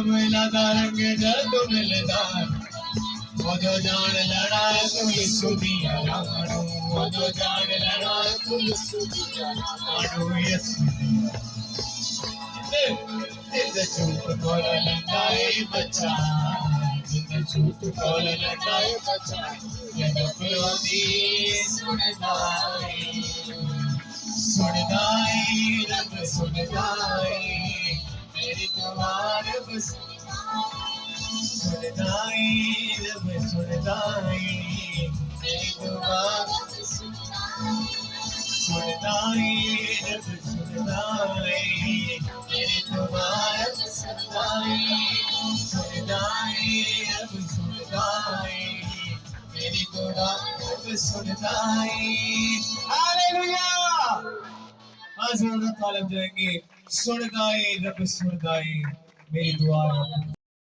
मिलदा रंग जद मिलदा ओदो जान लड़ा तू यीशु दिया राणू ओदो जान लड़ा तू यीशु दिया राणू यीशु दिया जिंद झूठ बोल लटाए बचा जिंद झूठ बोल लटाए बचा ये नफरती सुनदाए सुनदाए रब सुनदाए मेरी दुआ रब सुनदाए रब सुनदाए मेरी दुआ सुनदाए रब सुनदाए मेरी दुआ रब सुनदाए सुनदाए रब सुनदाए मेरी दुआ रब सुनदाए हालेलुया आज तालब जाएंगे सुनदाए रब सुनदाए मेरी दुआ रब